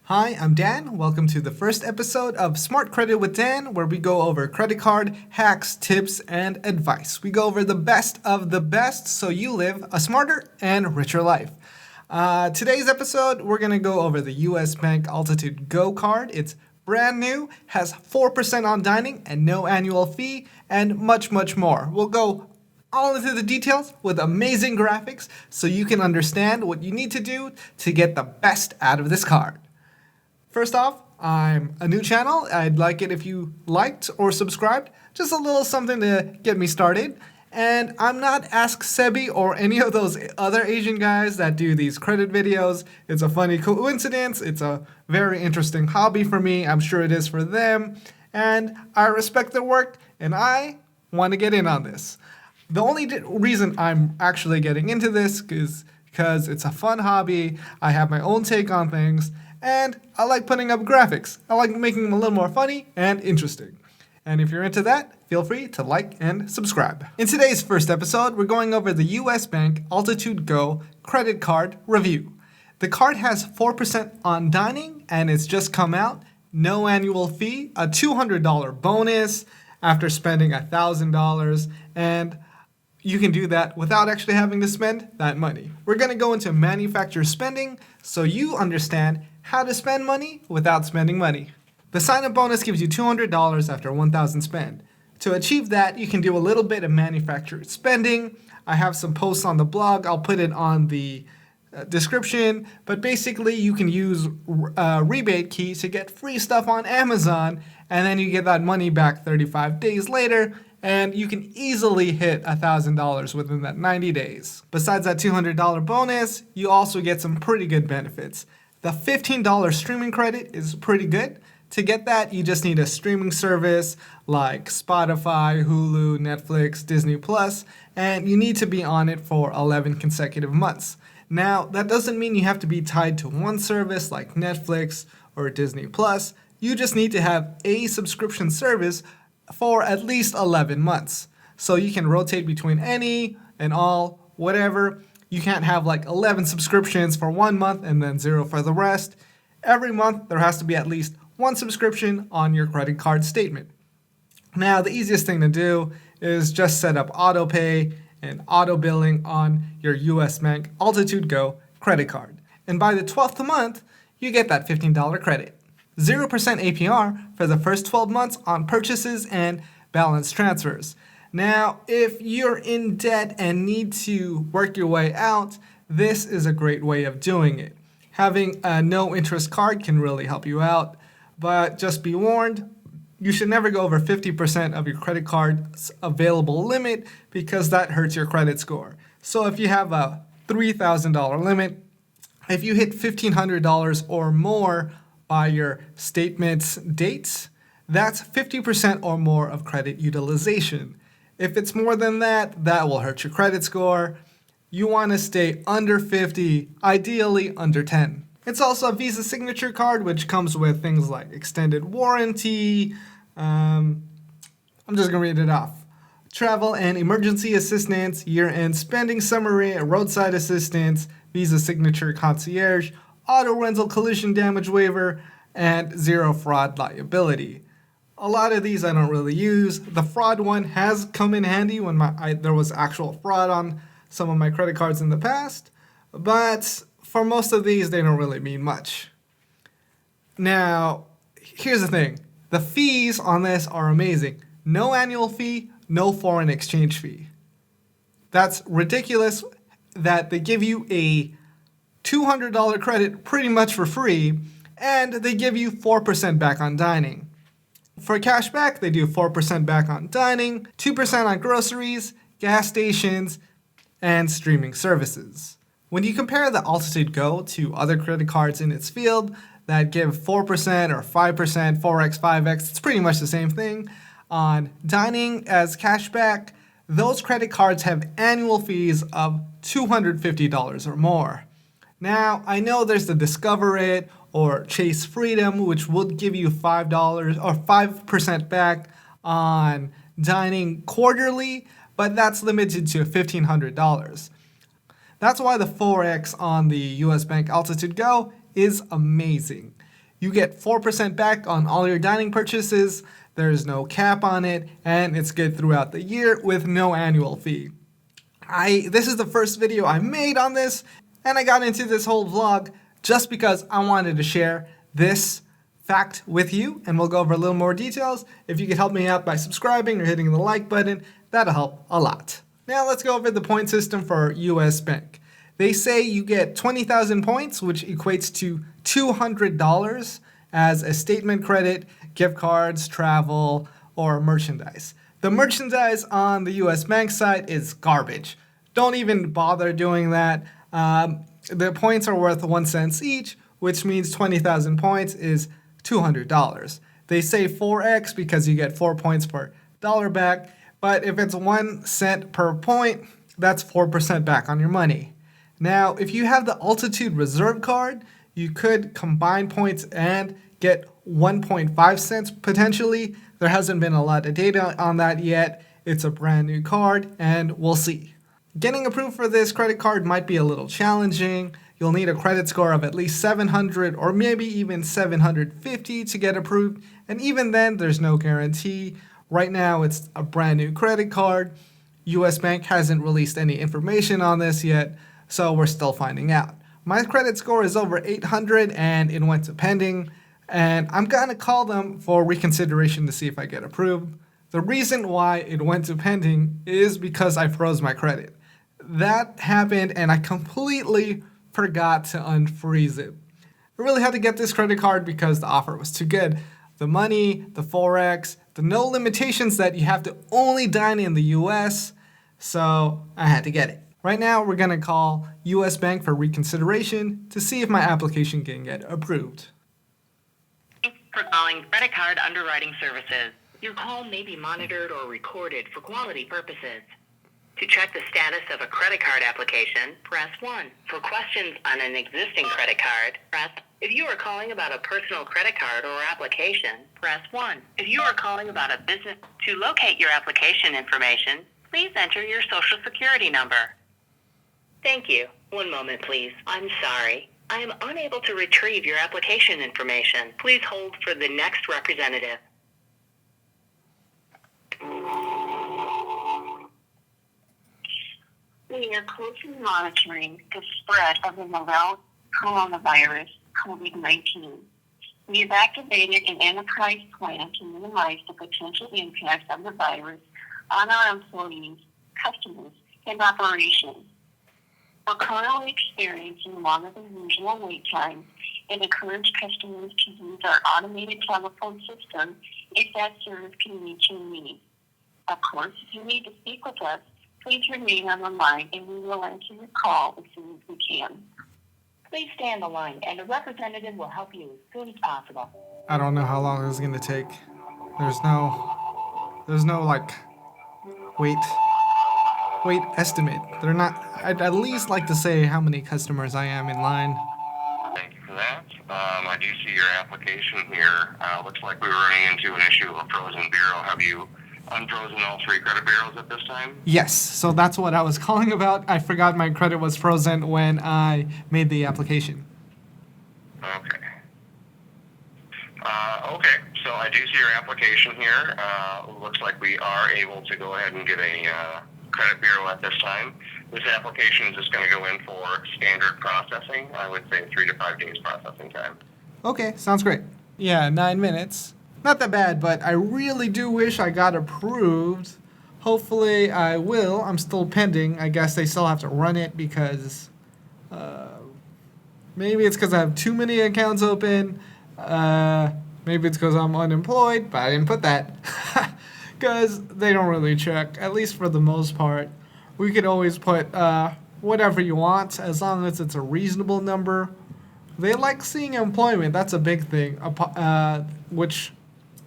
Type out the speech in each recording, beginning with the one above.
Hi, I'm Dan. Welcome to the first episode of Smart Credit with Dan, where we go over credit card hacks, tips, and advice. We go over the best of the best so you live a smarter and richer life. Today's episode, we're going to go over the US Bank Altitude Go card. It's brand new, has 4% on dining and no annual fee, and much, much more. We'll go all into the details with amazing graphics so you can understand what you need to do to get the best out of this card. First off, I'm a new channel. I'd like it if you liked or subscribed. Just a little something to get me started. And I'm not Ask Sebi or any of those other Asian guys that do these credit videos. It's a funny coincidence. It's a very interesting hobby for me. I'm sure it is for them. And I respect their work, and I want to get in on this. The only reason I'm actually getting into this is because it's a fun hobby. I have my own take on things. And I like putting up graphics. I like making them a little more funny and interesting. And if you're into that, feel free to like and subscribe. In today's first episode, we're going over the US Bank Altitude Go credit card review. The card has 4% on dining, and it's just come out. No annual fee, a $200 bonus after spending $1,000, and you can do that without actually having to spend that money. We're going to go into manufacturer spending so you understand how to spend money without spending money. The sign-up bonus gives you $200 after $1,000 spend. To achieve that, you can do a little bit of manufacturer spending. I have some posts on the blog. I'll put it on the description. But basically, you can use a rebate key to get free stuff on Amazon, and then you get that money back 35 days later, and you can easily hit $1,000 within that 90 days. Besides that $200 bonus, you also get some pretty good benefits. The $15 streaming credit is pretty good. To get that, you just need a streaming service like Spotify, Hulu, Netflix, Disney+, and you need to be on it for 11 consecutive months. Now, that doesn't mean you have to be tied to one service like Netflix or Disney+. You just need to have a subscription service for at least 11 months. So you can rotate between any and all, whatever. You can't have like 11 subscriptions for 1 month and then 0 for the rest. Every month, there has to be at least one subscription on your credit card statement. Now, the easiest thing to do is just set up auto pay and auto billing on your US Bank Altitude Go credit card. And by the 12th month, you get that $15 credit. 0% APR for the first 12 months on purchases and balance transfers. Now, if you're in debt and need to work your way out, this is a great way of doing it. Having a no-interest card can really help you out, but just be warned, you should never go over 50% of your credit card's available limit because that hurts your credit score. So if you have a $3,000 limit, if you hit $1,500 or more by your statement's dates, that's 50% or more of credit utilization. If it's more than that, that will hurt your credit score. You want to stay under 50, ideally under 10. It's also a Visa signature card, which comes with things like extended warranty. I'm just going to read it off. Travel and emergency assistance, year-end spending summary, roadside assistance, Visa signature concierge, auto rental collision damage waiver, and zero fraud liability. A lot of these I don't really use. The fraud one has come in handy when there was actual fraud on some of my credit cards in the past, but for most of these, they don't really mean much. Now, here's the thing. The fees on this are amazing. No annual fee, no foreign exchange fee. That's ridiculous that they give you a $200 credit pretty much for free, and they give you 4% back on dining. For cashback, they do 4% back on dining, 2% on groceries, gas stations, and streaming services. When you compare the Altitude Go to other credit cards in its field that give 4% or 5%, 4x, 5x, it's pretty much the same thing. On dining as cashback, those credit cards have annual fees of $250 or more. Now, I know there's the Discover It or Chase Freedom, which would give you $5 or 5% back on dining quarterly, but that's limited to $1,500. That's why the 4x on the US Bank Altitude Go is amazing. You get 4% back on all your dining purchases. There's no cap on it, and it's good throughout the year with no annual fee. This is the first video I made on this, and I got into this whole vlog just because I wanted to share this fact with you, and we'll go over a little more details. If you could help me out by subscribing or hitting the like button, that'll help a lot. Now let's go over the point system for US Bank. They say you get 20,000 points, which equates to $200 as a statement credit, gift cards, travel, or merchandise. The merchandise on the US Bank site is garbage. Don't even bother doing that. The points are worth 1 cent each, which means 20,000 points is $200. They say 4x because you get 4 points per dollar back, but if it's 1 cent per point, that's 4% back on your money. Now, if you have the Altitude Reserve card, you could combine points and get 1.5 cents potentially. There hasn't been a lot of data on that yet. It's a brand new card, and we'll see. Getting approved for this credit card might be a little challenging. You'll need a credit score of at least 700 or maybe even 750 to get approved, and even then, there's no guarantee. Right now, it's a brand new credit card. US Bank hasn't released any information on this yet, so we're still finding out. My credit score is over 800 and it went to pending, and I'm gonna call them for reconsideration to see if I get approved. The reason why it went to pending is because I froze my credit. That happened and I completely forgot to unfreeze it. I really had to get this credit card because the offer was too good. The money, the Forex, the no limitations that you have to only dine in the US, so I had to get it. Right now, we're gonna call US Bank for reconsideration to see if my application can get approved. Thanks for calling Credit Card Underwriting Services. Your call may be monitored or recorded for quality purposes. To check the status of a credit card application, press 1. For questions on an existing credit card, press. If you are calling about a personal credit card or application, press 1. If you are calling about a business, to locate your application information, please enter your social security number. Thank you. One moment, please. I'm sorry. I am unable to retrieve your application information. Please hold for the next representative. We are closely monitoring the spread of the novel coronavirus, COVID-19. We have activated an enterprise plan to minimize the potential impacts of the virus on our employees, customers, and operations. We're currently experiencing longer than usual wait times and encourage customers to use our automated telephone system if that service can meet your needs. Of course, if you need to speak with us, please remain on the line and we will answer your call as soon as we can. Please stay on the line and a representative will help you as soon as possible. I don't know how long this is gonna take. There's no like wait estimate. They're not. I'd at least like to say how many customers I am in line. Thank you for that. I do see your application here. Looks like we were running into an issue of a frozen bureau. Have you unfrozen all 3 credit bureaus at this time? Yes, so that's what I was calling about. I forgot my credit was frozen when I made the application. Okay. Okay, so I do see your application here. Looks like we are able to go ahead and get a credit bureau at this time. This application is just going to go in for standard processing. I would say 3 to 5 days processing time. Okay, sounds great. Yeah, 9 minutes. Not that bad, but I really do wish I got approved. Hopefully I will. I'm still pending. I guess they still have to run it because maybe it's because I have too many accounts open. Maybe it's because I'm unemployed, but I didn't put that. Because they don't really check, at least for the most part. We could always put whatever you want, as long as it's a reasonable number. They like seeing employment. That's a big thing, which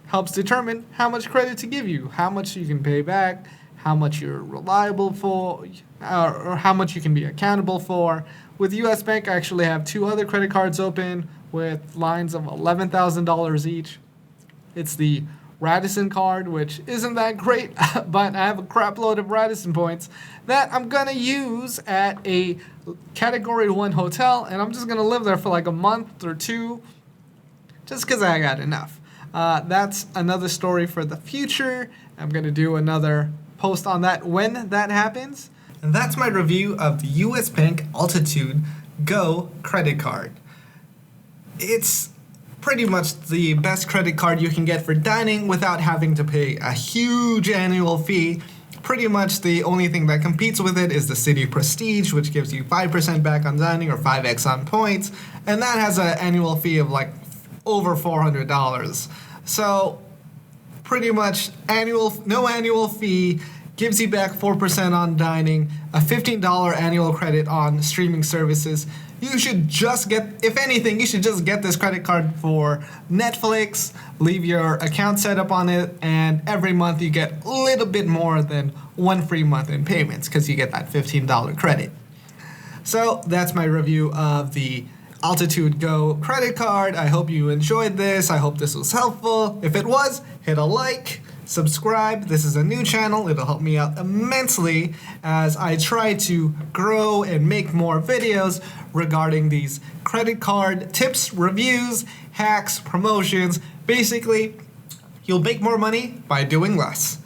helps determine how much credit to give you, how much you can pay back, how much you're reliable for, or how much you can be accountable for. With US Bank, I actually have 2 other credit cards open with lines of $11,000 each. It's the Radisson card, which isn't that great, but I have a crap load of Radisson points that I'm gonna use at a Category 1 hotel, and I'm just gonna live there for like a month or 2 just because I got enough. That's another story for the future. I'm going to do another post on that when that happens. And that's my review of the US Bank Altitude Go credit card. It's pretty much the best credit card you can get for dining without having to pay a huge annual fee. Pretty much the only thing that competes with it is the Citi Prestige, which gives you 5% back on dining or 5x on points, and that has an annual fee of like over $400. So pretty much no annual fee, gives you back 4% on dining, a $15 annual credit on streaming services. You should just if anything, you should just get this credit card for Netflix, leave your account set up on it, and every month you get a little bit more than one free month in payments because you get that $15 credit. So that's my review of the Altitude Go credit card. I hope you enjoyed this. I hope this was helpful. If it was, hit a like. Subscribe. This is a new channel. It'll help me out immensely as I try to grow and make more videos regarding these credit card tips, reviews, hacks, promotions. Basically, you'll make more money by doing less.